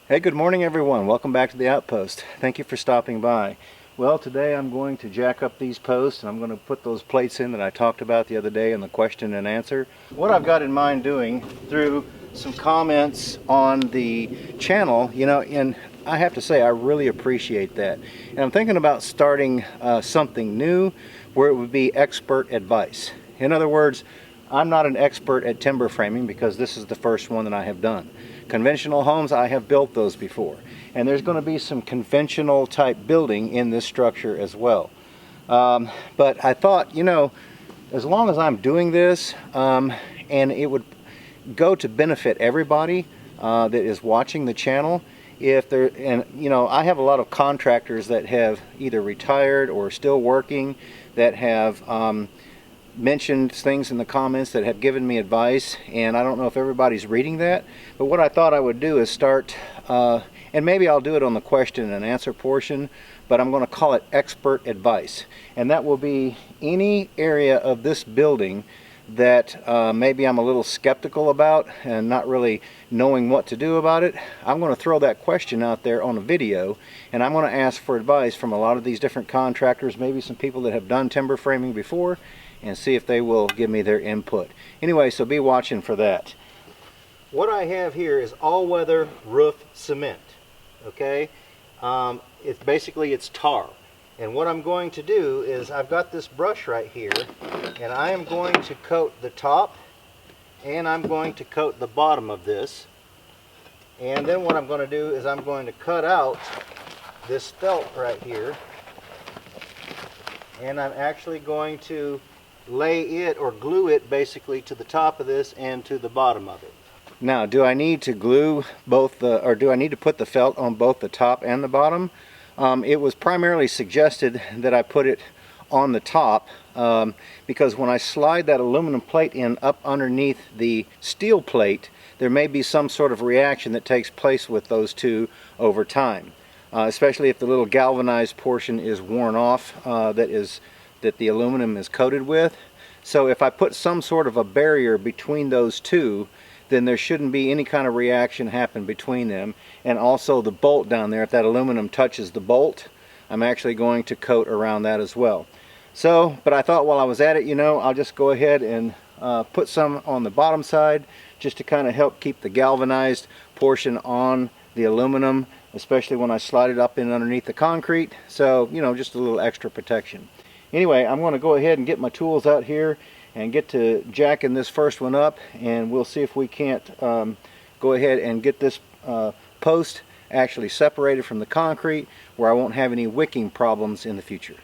Hey, good morning everyone. Welcome back to the Outpost. Thank you for stopping by. Well, today I'm going to jack up these posts and I'm going to put those plates in that I talked about the other day in the question and answer. What I've got in mind doing through some comments on the channel, and I have to say I really appreciate that. And I'm thinking about starting something new where it would be expert advice. In other words, I'm not an expert at timber framing because this is the first one that I have done. Conventional homes, I have built those before. And there's going to be some conventional type building in this structure as well. But I thought, as long as I'm doing this, and it would go to benefit everybody that is watching the channel, I have a lot of contractors that have either retired or still working that have mentioned things in the comments that have given me advice, and I don't know if everybody's reading that, but what I thought I would do is start, and maybe I'll do it on the question and answer portion, but I'm going to call it expert advice, and that will be any area of this building that maybe I'm a little skeptical about and not really knowing what to do about it. I'm going to throw that question out there on a video, and I'm going to ask for advice from a lot of these different contractors, maybe some people that have done timber framing before, and see if they will give me their input. Anyway, so be watching for that. What I have here is all-weather roof cement, okay? It's tar. And what I'm going to do is I've got this brush right here, and I am going to coat the top and I'm going to coat the bottom of this. And then what I'm going to do is I'm going to cut out this felt right here, and I'm actually going to lay it or glue it basically to the top of this and to the bottom of it. Now, do I need to glue both or do I need to put the felt on both the top and the bottom? It was primarily suggested that I put it on the top because when I slide that aluminum plate in up underneath the steel plate, there may be some sort of reaction that takes place with those two over time, especially if the little galvanized portion is worn off that the aluminum is coated with. So if I put some sort of a barrier between those two, then there shouldn't be any kind of reaction happen between them. And also the bolt down there, if that aluminum touches the bolt, I'm actually going to coat around that as well. So, but I thought while I was at it, I'll just go ahead and put some on the bottom side just to kind of help keep the galvanized portion on the aluminum, especially when I slide it up in underneath the concrete. So, just a little extra protection. Anyway, I'm going to go ahead and get my tools out here and get to jacking this first one up, and we'll see if we can't go ahead and get this post actually separated from the concrete where I won't have any wicking problems in the future.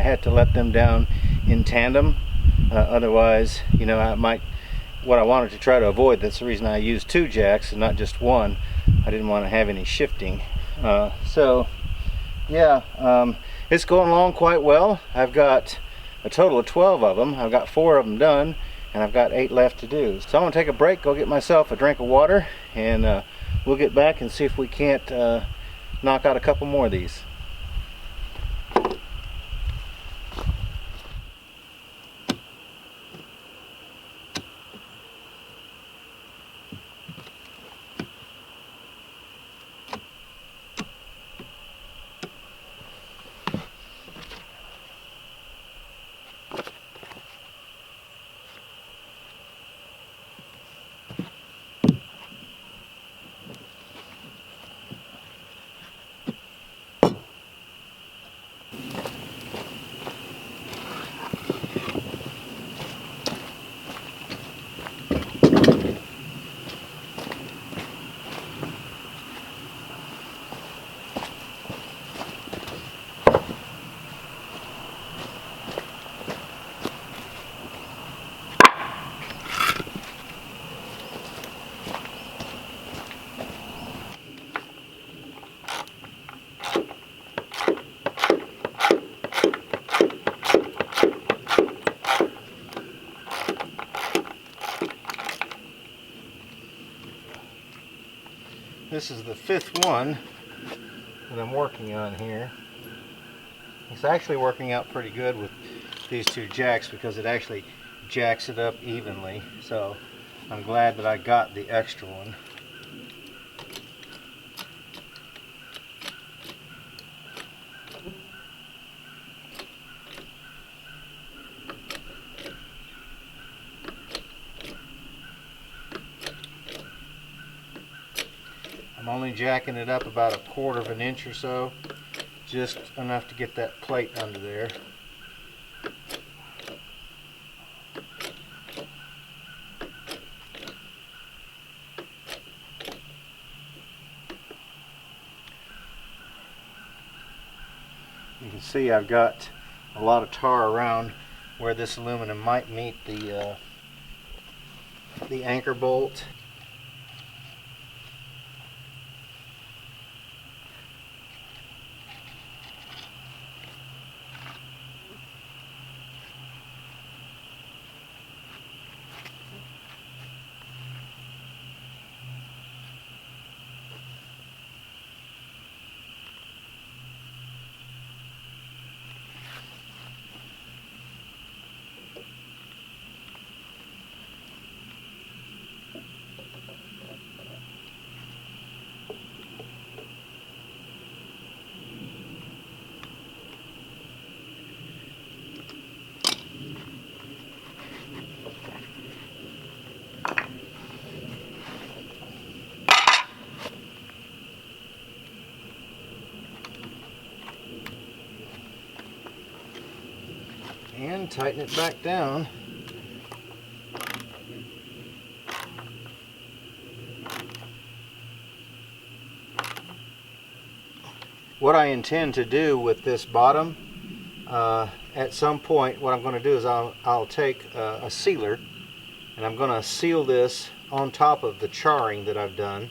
had to let them down in tandem. Otherwise, you know, what I wanted to try to avoid, that's the reason I used 2 jacks and not just one. I didn't want to have any shifting. So yeah, it's going along quite well. I've got a total of 12 of them. I've got 4 of them done, and I've got 8 left to do. So I'm going to take a break, go get myself a drink of water, and we'll get back and see if we can't knock out a couple more of these. This is the 5th one that I'm working on here. It's actually working out pretty good with these 2 jacks because it actually jacks it up evenly. So I'm glad that I got the extra one. I'm only jacking it up about 1/4 of an inch or so, just enough to get that plate under there. You can see I've got a lot of tar around where this aluminum might meet the anchor bolt. And tighten it back down. What I intend to do with this bottom, at some point what I'm going to do is I'll take a sealer and I'm going to seal this on top of the charring that I've done,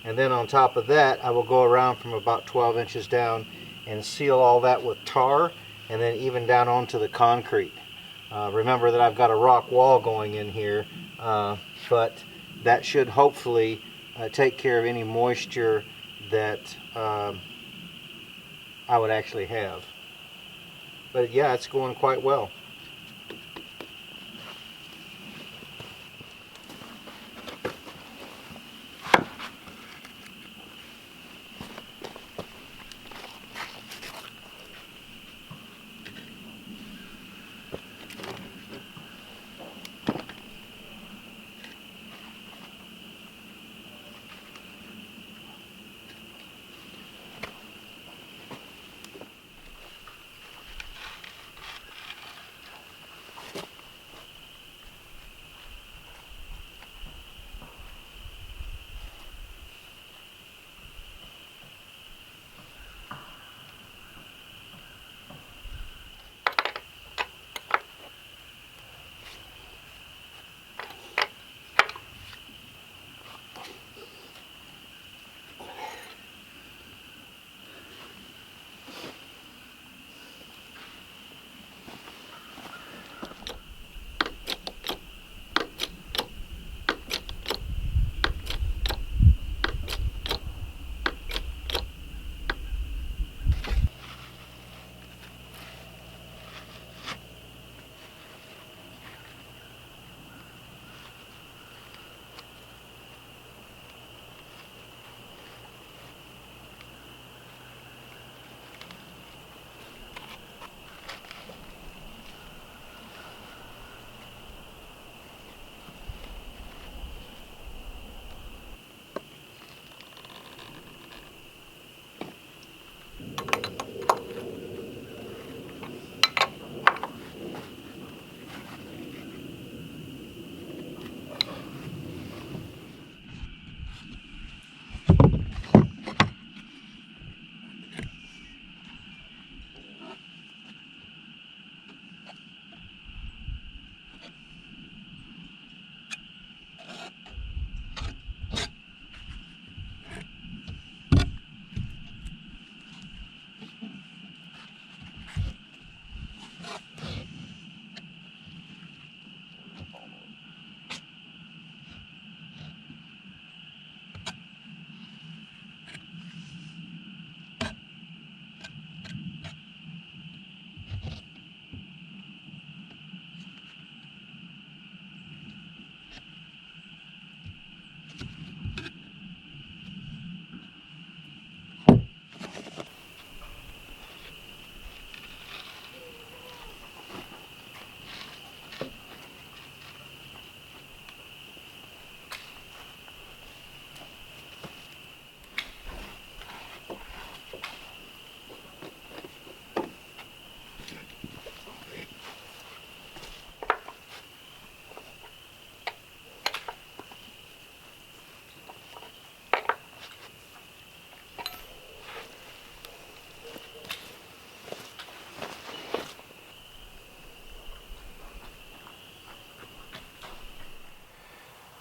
and then on top of that I will go around from about 12 inches down and seal all that with tar, and then even down onto the concrete. Remember that I've got a rock wall going in here, but that should hopefully take care of any moisture that I would actually have. But yeah, it's going quite well.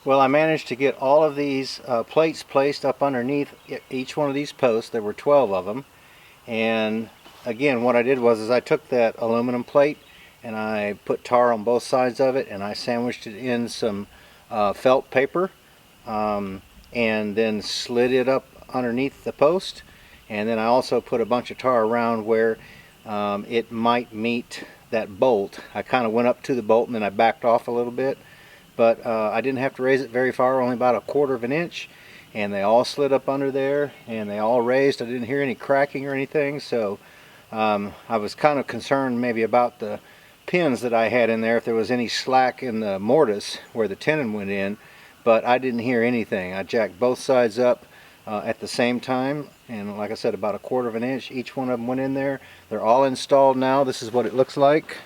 Well, I managed to get all of these plates placed up underneath each one of these posts. There were 12 of them. And again, what I did was I took that aluminum plate and I put tar on both sides of it, and I sandwiched it in some felt paper, and then slid it up underneath the post. And then I also put a bunch of tar around where it might meet that bolt. I kind of went up to the bolt and then I backed off a little bit, but I didn't have to raise it very far, only about 1/4 of an inch, and they all slid up under there and they all raised. I didn't hear any cracking or anything, so I was kind of concerned maybe about the pins that I had in there, if there was any slack in the mortise where the tenon went in, but I didn't hear anything. I jacked both sides up at the same time, and like I said, about 1/4 of an inch each one of them went in there. They're all installed now. This is what it looks like.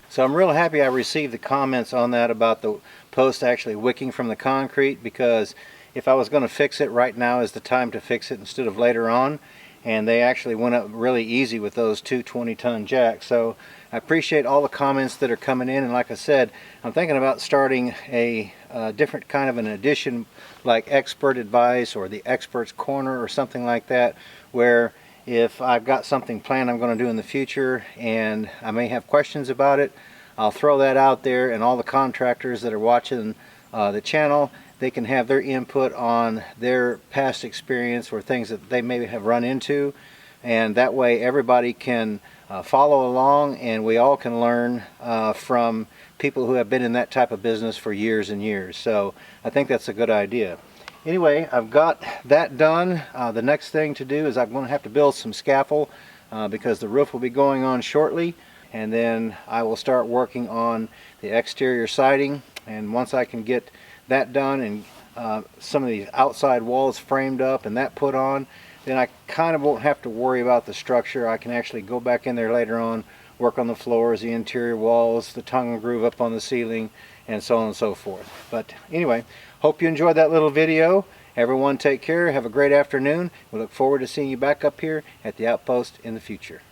So I'm real happy I received the comments on that about the post actually wicking from the concrete, because if I was going to fix it, right now is the time to fix it instead of later on. And they actually went up really easy with those two 20-ton jacks. So I appreciate all the comments that are coming in, and like I said, I'm thinking about starting a different kind of an edition, like Expert Advice or the Expert's Corner or something like that, where if I've got something planned I'm going to do in the future and I may have questions about it, I'll throw that out there, and all the contractors that are watching the channel, they can have their input on their past experience or things that they maybe have run into, and that way everybody can follow along, and we all can learn from people who have been in that type of business for years and years. So I think that's a good idea. Anyway, I've got that done. The next thing to do is I'm going to have to build some scaffold because the roof will be going on shortly, and then I will start working on the exterior siding. And once I can get that done and some of these outside walls framed up and that put on, then I kind of won't have to worry about the structure. I can actually go back in there later on, work on the floors, the interior walls, the tongue and groove up on the ceiling, and so on and so forth. But anyway, hope you enjoyed that little video. Everyone take care, have a great afternoon. We look forward to seeing you back up here at the Outpost in the future.